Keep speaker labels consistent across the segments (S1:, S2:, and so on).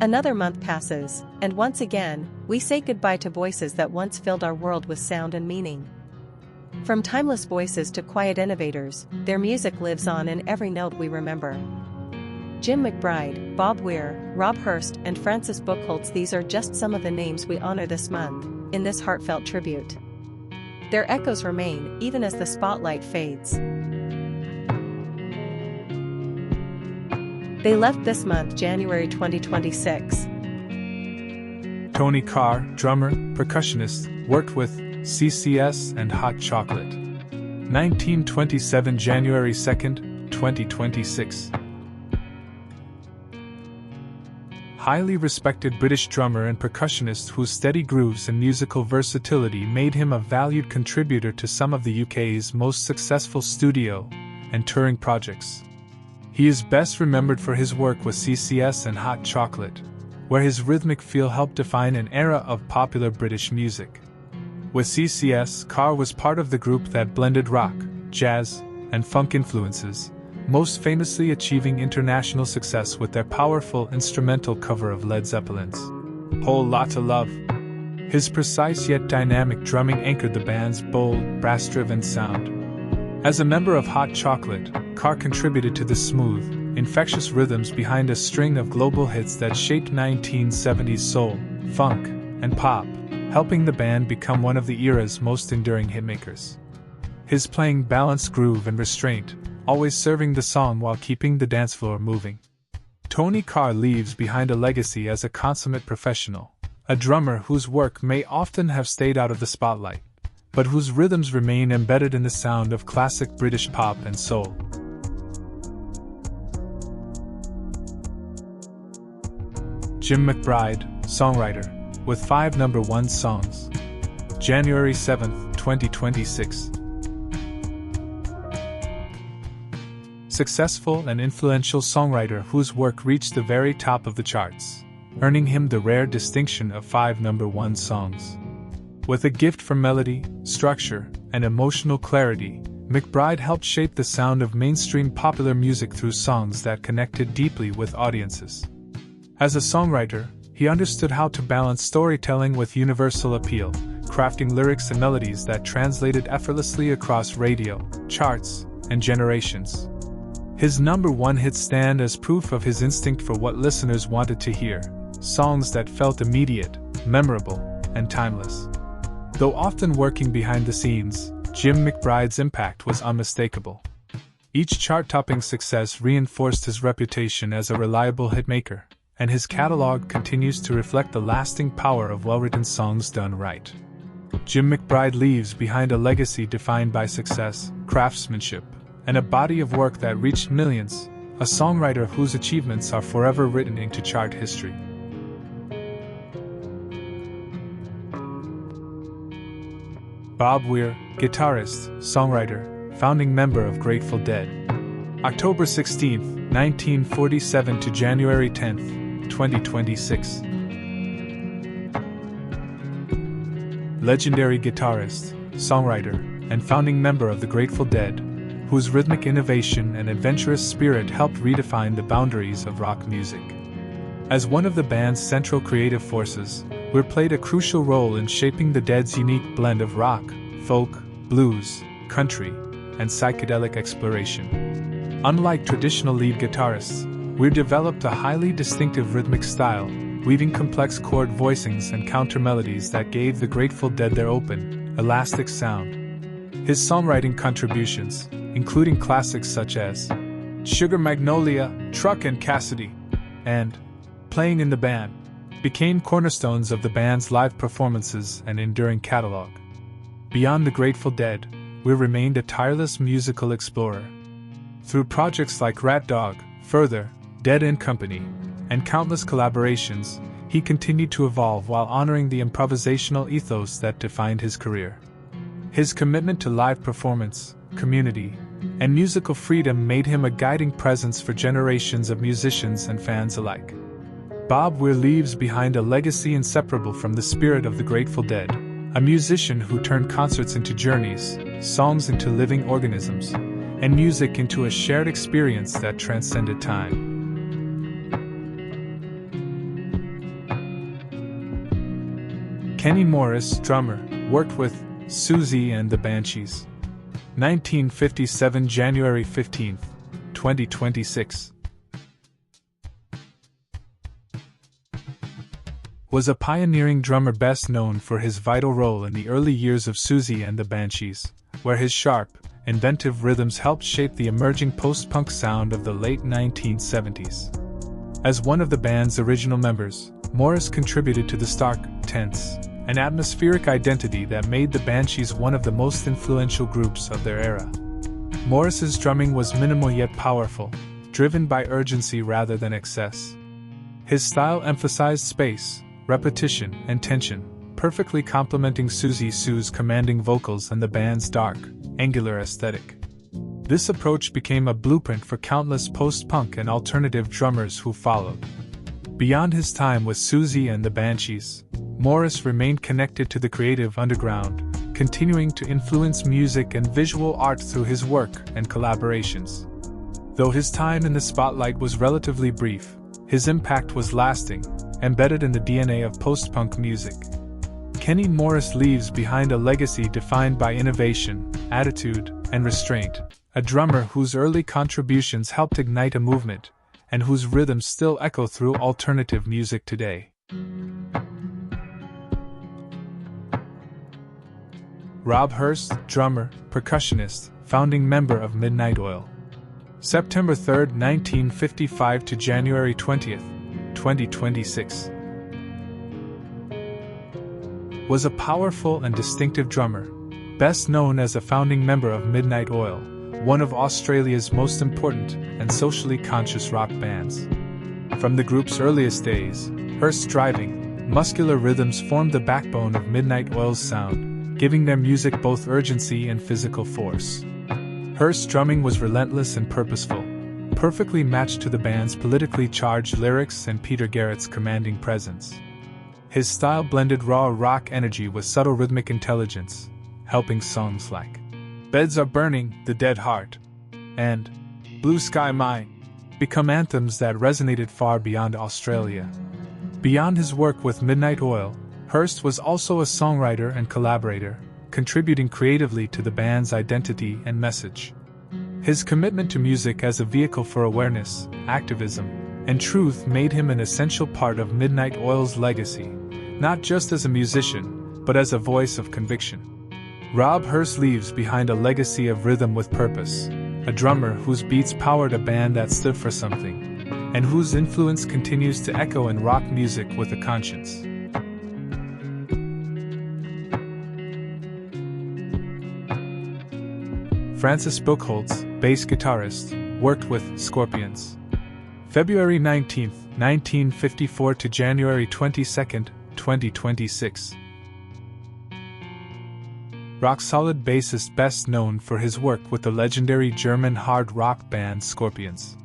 S1: Another month passes, and once again, we say goodbye to voices that once filled our world with sound and meaning. From timeless voices to quiet innovators, their music lives on in every note we remember. Jim McBride, Bob Weir, Rob Hirst, and Francis Buchholz, these are just some of the names we honor this month, in this heartfelt tribute. Their echoes remain, even as the spotlight fades. They left this month, January 2026.
S2: Tony Carr, drummer, percussionist, worked with CCS and Hot Chocolate. 1927, January 2nd, 2026. Highly respected British drummer and percussionist whose steady grooves and musical versatility made him a valued contributor to some of the UK's most successful studio and touring projects. He is best remembered for his work with CCS and Hot Chocolate, where his rhythmic feel helped define an era of popular British music. With CCS, Carr was part of the group that blended rock, jazz, and funk influences, most famously achieving international success with their powerful instrumental cover of Led Zeppelin's Whole Lotta Love. His precise yet dynamic drumming anchored the band's bold, brass-driven sound. As a member of Hot Chocolate, Carr contributed to the smooth, infectious rhythms behind a string of global hits that shaped 1970s soul, funk, and pop, helping the band become one of the era's most enduring hitmakers. His playing balanced groove and restraint, always serving the song while keeping the dance floor moving. Tony Carr leaves behind a legacy as a consummate professional, a drummer whose work may often have stayed out of the spotlight, but whose rhythms remain embedded in the sound of classic British pop and soul. Jim McBride, songwriter, with 5 #1 songs. January 7th, 2026. Successful and influential songwriter whose work reached the very top of the charts, earning him the rare distinction of 5 #1 songs. With a gift for melody, structure, and emotional clarity, McBride helped shape the sound of mainstream popular music through songs that connected deeply with audiences. As a songwriter, he understood how to balance storytelling with universal appeal, crafting lyrics and melodies that translated effortlessly across radio, charts, and generations. His #1 hits stand as proof of his instinct for what listeners wanted to hear, songs that felt immediate, memorable, and timeless. Though often working behind the scenes, Jim McBride's impact was unmistakable. Each chart-topping success reinforced his reputation as a reliable hitmaker, and his catalog continues to reflect the lasting power of well-written songs done right. Jim McBride leaves behind a legacy defined by success, craftsmanship, and a body of work that reached millions, a songwriter whose achievements are forever written into chart history. Bob Weir, guitarist, songwriter, founding member of Grateful Dead. October 16, 1947 to January 10, 2026. Legendary guitarist, songwriter, and founding member of the Grateful Dead, whose rhythmic innovation and adventurous spirit helped redefine the boundaries of rock music. As one of the band's central creative forces, Weir played a crucial role in shaping the Dead's unique blend of rock, folk, blues, country, and psychedelic exploration. Unlike traditional lead guitarists, Weir developed a highly distinctive rhythmic style, weaving complex chord voicings and counter-melodies that gave the Grateful Dead their open, elastic sound. His songwriting contributions, including classics such as Sugar Magnolia, Truck and Cassidy, and Playing in the Band, became cornerstones of the band's live performances and enduring catalog. Beyond the Grateful Dead, Weir remained a tireless musical explorer. Through projects like Rat Dog, Further, Dead and Company, and countless collaborations, he continued to evolve while honoring the improvisational ethos that defined his career. His commitment to live performance, community, and musical freedom made him a guiding presence for generations of musicians and fans alike. Bob Weir leaves behind a legacy inseparable from the spirit of the Grateful Dead, a musician who turned concerts into journeys, songs into living organisms, and music into a shared experience that transcended time. Kenny Morris, drummer, worked with Siouxsie and the Banshees. 1957 January 15, 2026. Was a pioneering drummer best known for his vital role in the early years of Siouxsie and the Banshees, where his sharp, inventive rhythms helped shape the emerging post-punk sound of the late 1970s. As one of the band's original members, Morris contributed to the stark, tense, and atmospheric identity that made the Banshees one of the most influential groups of their era. Morris's drumming was minimal yet powerful, driven by urgency rather than excess. His style emphasized space, repetition, and tension, perfectly complementing Siouxsie Sue's commanding vocals and the band's dark, angular aesthetic. This approach became a blueprint for countless post-punk and alternative drummers who followed. Beyond his time with Siouxsie and the Banshees, Morris remained connected to the creative underground, continuing to influence music and visual art through his work and collaborations. Though his time in the spotlight was relatively brief, his impact was lasting, embedded in the DNA of post-punk music. Kenny Morris leaves behind a legacy defined by innovation, attitude, and restraint, a drummer whose early contributions helped ignite a movement, and whose rhythms still echo through alternative music today. Rob Hirst, drummer, percussionist, founding member of Midnight Oil. September 3, 1955 to January 20, 2026. Was a powerful and distinctive drummer, best known as a founding member of Midnight Oil, one of Australia's most important and socially conscious rock bands. From the group's earliest days, Hirst's driving, muscular rhythms formed the backbone of Midnight Oil's sound, giving their music both urgency and physical force. Hirst's drumming was relentless and purposeful, perfectly matched to the band's politically charged lyrics and Peter Garrett's commanding presence. His style blended raw rock energy with subtle rhythmic intelligence, helping songs like Beds Are Burning, The Dead Heart, and Blue Sky Mine become anthems that resonated far beyond Australia. Beyond his work with Midnight Oil, Hirst was also a songwriter and collaborator, contributing creatively to the band's identity and message. His commitment to music as a vehicle for awareness, activism, and truth made him an essential part of Midnight Oil's legacy, not just as a musician, but as a voice of conviction. Rob Hirst leaves behind a legacy of rhythm with purpose, a drummer whose beats powered a band that stood for something, and whose influence continues to echo in rock music with a conscience. Francis Buchholz, bass guitarist, worked with Scorpions. February 19, 1954 to January 22, 2026. Rock-solid bassist best known for his work with the legendary German hard rock band Scorpions.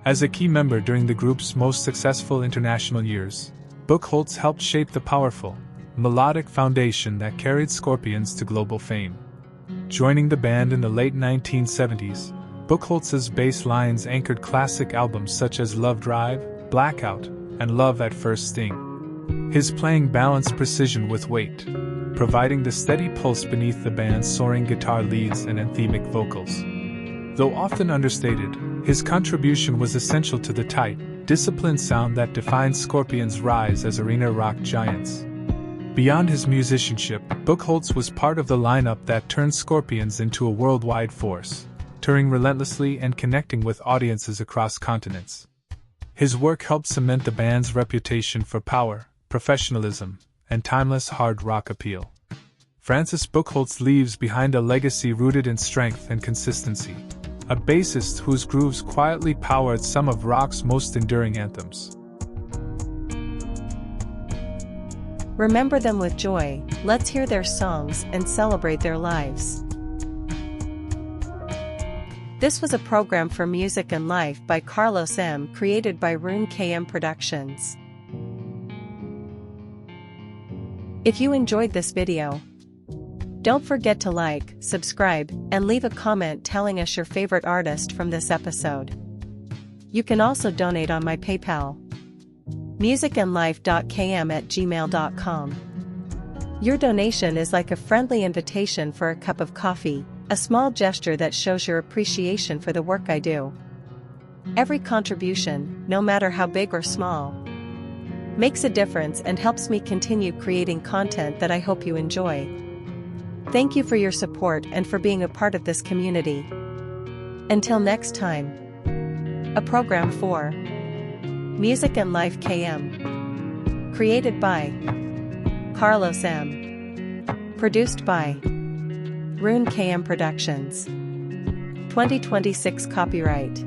S2: As a key member during the group's most successful international years, Buchholz helped shape the powerful, melodic foundation that carried Scorpions to global fame. Joining the band in the late 1970s, Buchholz's bass lines anchored classic albums such as Love Drive, Blackout, and Love at First Sting. His playing balanced precision with weight, providing the steady pulse beneath the band's soaring guitar leads and anthemic vocals. Though often understated, his contribution was essential to the tight, disciplined sound that defined Scorpions' rise as arena rock giants. Beyond his musicianship, Buchholz was part of the lineup that turned Scorpions into a worldwide force, touring relentlessly and connecting with audiences across continents. His work helped cement the band's reputation for power, professionalism, and timeless hard rock appeal. Francis Buchholz leaves behind a legacy rooted in strength and consistency, a bassist whose grooves quietly powered some of rock's most enduring anthems.
S1: Remember them with joy, let's hear their songs and celebrate their lives. This was a program for Music and Life by Karlos M, created by Rune KM Productions. If you enjoyed this video, don't forget to like, subscribe, and leave a comment telling us your favorite artist from this episode. You can also donate on my PayPal, musicandlife.km@gmail.com. Your donation is like a friendly invitation for a cup of coffee, a small gesture that shows your appreciation for the work I do. Every contribution, no matter how big or small, makes a difference and helps me continue creating content that I hope you enjoy. Thank you for your support and for being a part of this community. Until next time. A program for Musicandlifekm. Created by Karlos M. Produced by Rune KM Productions. 2026 copyright.